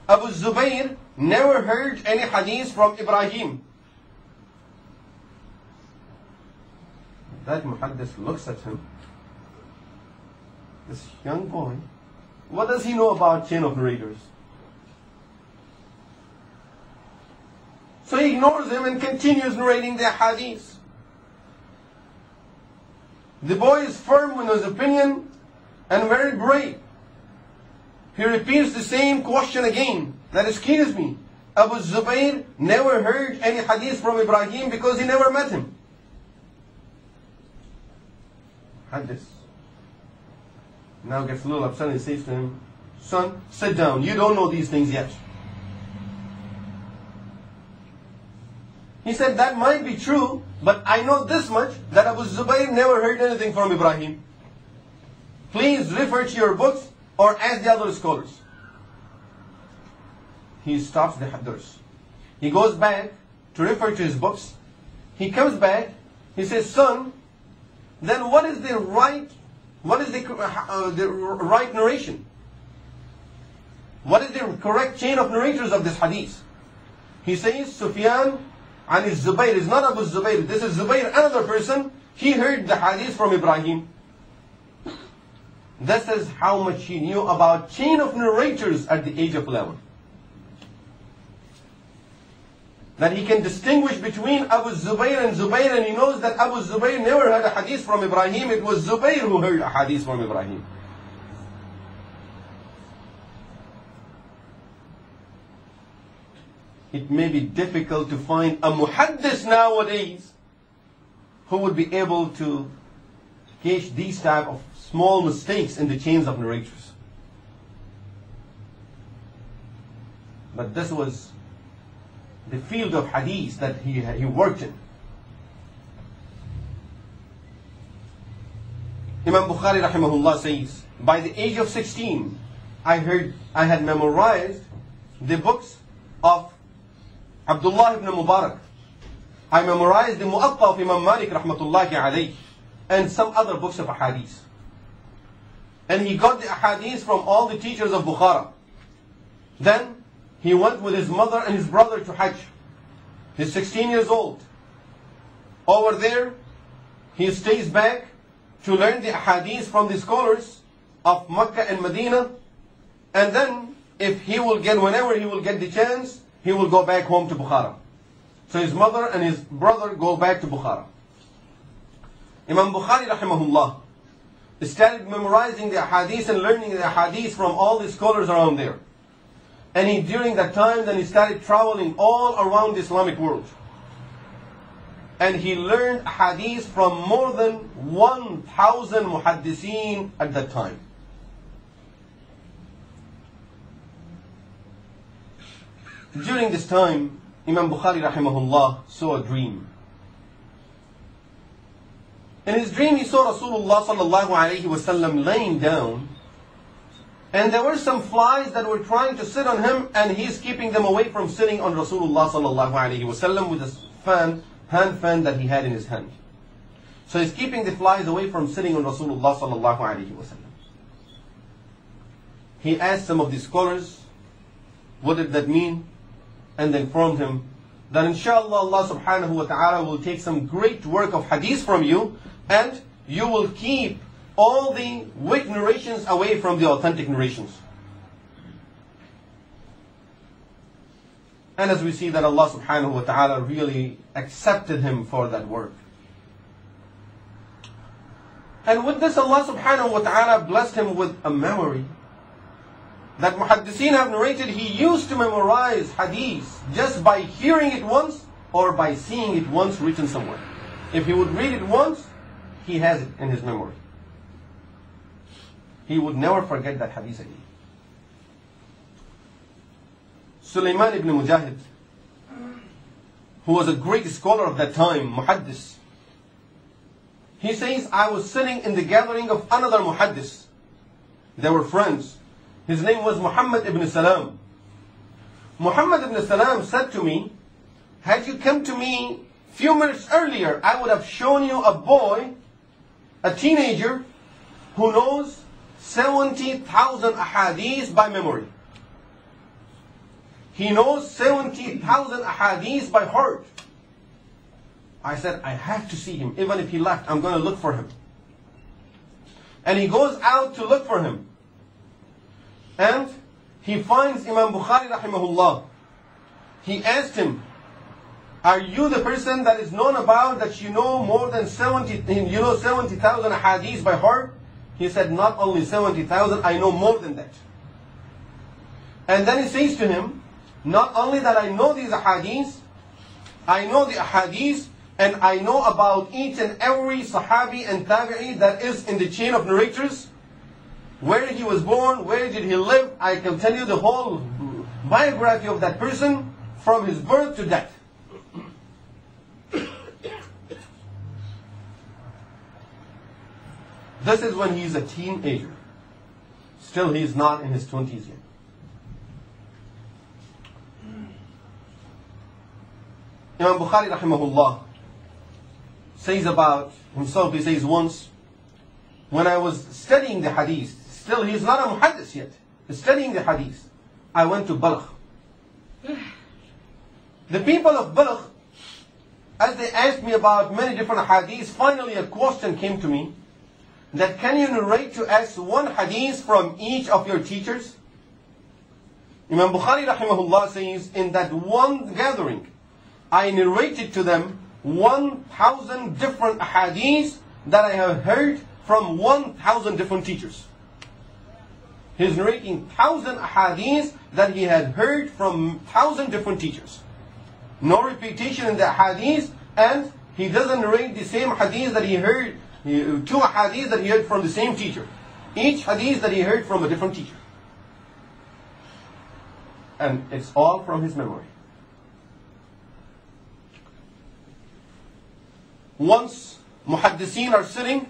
Abu Zubayr never heard any hadith from Ibrahim. That muhaddis looks at him. This young boy, what does he know about chain of narrators? So he ignores him and continues narrating the hadith. The boy is firm in his opinion and very brave. He repeats the same question again. That excuse me, Abu Zubayr never heard any hadith from Ibrahim because he never met him. Hadith. Now gets a little upset and says to him, son, sit down. You don't know these things yet. He said, that might be true, but I know this much, that Abu Zubayr never heard anything from Ibrahim. Please refer to your books or ask the other scholars. He stops the hadith. He goes back to refer to his books. He comes back. He says, son, then what is the right narration? What is the correct chain of narrators of this hadith? He says, Sufyan and Zubayr is not Abu Zubayr. This is Zubayr, another person. He heard the hadith from Ibrahim. This is how much he knew about chain of narrators at the age of 11. That he can distinguish between Abu Zubayr and Zubayr, and he knows that Abu Zubayr never heard a hadith from Ibrahim. It was Zubayr who heard a hadith from Ibrahim. It may be difficult to find a muhaddis nowadays who would be able to catch these type of small mistakes in the chains of narrators. But this was the field of hadith that he worked in. Imam Bukhari Rahimahullah says, by the age of 16, I had memorized the books of Abdullah ibn Mubarak. I memorized the Mu'atta of Imam Malik Rahmatullahi alayhi and some other books of hadith. And he got the hadith from all the teachers of Bukhara. Then he went with his mother and his brother to Hajj. He's 16 years old. Over there, he stays back to learn the hadith from the scholars of Mecca and Medina. And then, whenever he will get the chance, he will go back home to Bukhara. So his mother and his brother go back to Bukhara. Imam Bukhari Rahimahullah started memorizing the hadith and learning the hadith from all the scholars around there. And during that time, then he started traveling all around the Islamic world. And he learned hadith from more than 1,000 muhaddiseen at that time. During this time, Imam Bukhari Rahimahullah saw a dream. In his dream, he saw Rasulullah Sallallahu Alaihi Wasallam laying down, and there were some flies that were trying to sit on him, and he's keeping them away from sitting on Rasulullah Sallallahu Alaihi Wasallam with a hand fan that he had in his hand. So he's keeping the flies away from sitting on Rasulullah Sallallahu Alaihi Wasallam. He asked some of the scholars, what did that mean? And they informed him that inshallah Allah subhanahu wa ta'ala will take some great work of hadith from you, and you will keep all the weak narrations away from the authentic narrations. And as we see that Allah subhanahu wa ta'ala really accepted him for that work. And with this, Allah subhanahu wa ta'ala blessed him with a memory that muhaddiseen have narrated. He used to memorize hadith just by hearing it once or by seeing it once written somewhere. If he would read it once, he has it in his memory. He would never forget that hadith again. Sulaiman ibn Mujahid, who was a great scholar of that time, muhaddis, he says, I was sitting in the gathering of another muhaddis. They were friends. His name was Muhammad ibn Salam. Muhammad ibn Salam said to me, had you come to me a few minutes earlier, I would have shown you a boy, a teenager, who knows 70,000 ahadith by memory. He knows 70,000 ahadith by heart. I said, I have to see him. Even if he left, I'm going to look for him. And he goes out to look for him. And he finds Imam Bukhari Rahimahullah. He asked him, are you the person that is known about that you know more than 70,000 ahadith by heart? He said, not only 70,000, I know more than that. And then he says to him, not only that I know these ahadith, I know the ahadith, and I know about each and every sahabi and tabi'i that is in the chain of narrators, where he was born, where did he live. I can tell you the whole biography of that person from his birth to death. This is when he's a teenager. Still, he's not in his 20s yet. Imam Bukhari Rahimahullah says about himself, he says, once, when I was studying the hadith, still he's not a muhaddis yet, he's studying the hadith, I went to Balkh. The people of Balkh, as they asked me about many different hadiths, finally a question came to me, that can you narrate to us one hadith from each of your teachers? Imam Bukhari Rahimahullah says, in that one gathering, I narrated to them 1,000 different hadiths that I have heard from 1,000 different teachers. He's narrating 1,000 hadiths that he had heard from 1,000 different teachers. No repetition in the hadith, and he doesn't narrate the same hadith that he heard, two hadiths that he heard from the same teacher. Each hadith that he heard from a different teacher. And it's all from his memory. Once muhaddiseen are sitting,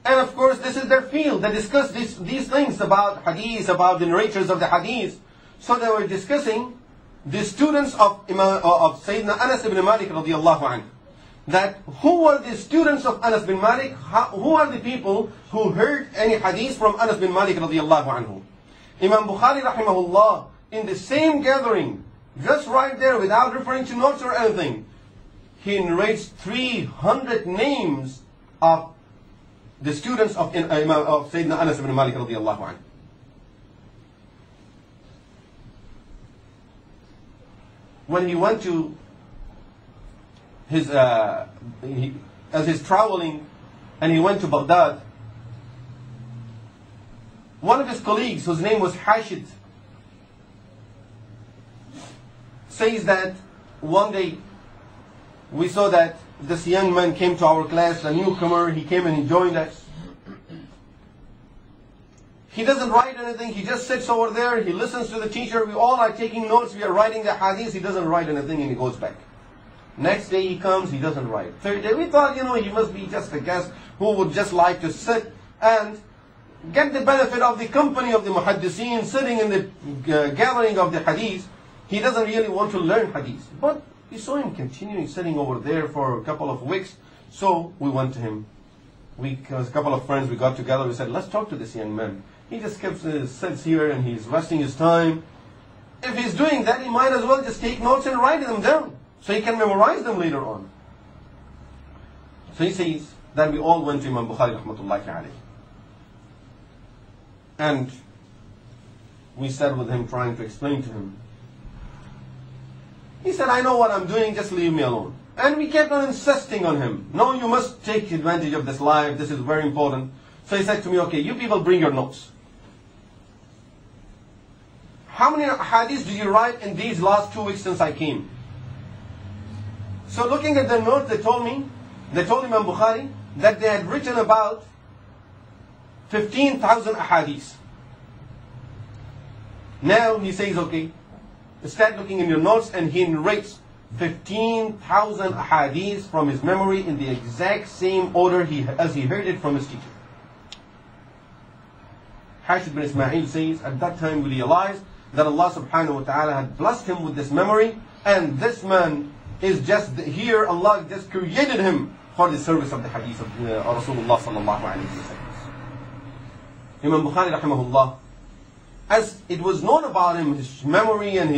and of course this is their field, they discuss these things about hadith, about the narrators of the hadith. So they were discussing the students of Sayyidina Anas ibn Malik radiallahu anhu. That who were the students of Anas bin Malik? Who are the people who heard any hadith from Anas bin Malik radiallahu anhu? Imam Bukhari rahimahullah, in the same gathering, just right there without referring to notes or anything, he narrates 300 names of the students of Sayyidina Anas ibn Malik radiallahu anhu. When he went to his, as he's traveling, and he went to Baghdad, one of his colleagues, whose name was Hashid, says that one day we saw that this young man came to our class, a newcomer. He came and he joined us. He doesn't write anything. He just sits over there. He listens to the teacher. We all are taking notes. We are writing the hadith. He doesn't write anything and he goes back. Next day he comes. He doesn't write. Third day we thought, he must be just a guest who would just like to sit and get the benefit of the company of the muhaddiseen, sitting in the gathering of the hadith. He doesn't really want to learn hadith. But we saw him continuing sitting over there for a couple of weeks. So we went to him. As a couple of friends, we got together. We said, let's talk to this young man. He just sits here and he's wasting his time. If he's doing that, he might as well just take notes and write them down, so he can memorize them later on. So he says that we all went to Imam Bukhari rahmatullahi alayhi. And we sat with him trying to explain to him. He said, I know what I'm doing, just leave me alone. And we kept on insisting on him. No, you must take advantage of this life, this is very important. So he said to me, okay, you people bring your notes. How many hadiths did you write in these last 2 weeks since I came? So looking at the notes, they told Imam Bukhari that they had written about 15,000 ahadith. Now he says, okay, start looking in your notes, and he narrates 15,000 ahadith from his memory in the exact same order as he heard it from his teacher. Hashid bin Ismail says, at that time we realized that Allah subhanahu wa ta'ala had blessed him with this memory, and this man is just here, Allah just created him for the service of the hadith of Rasulullah sallallahu alayhi wa sallam. Imam Bukhari rahimahullah, as it was known about him, his memory and his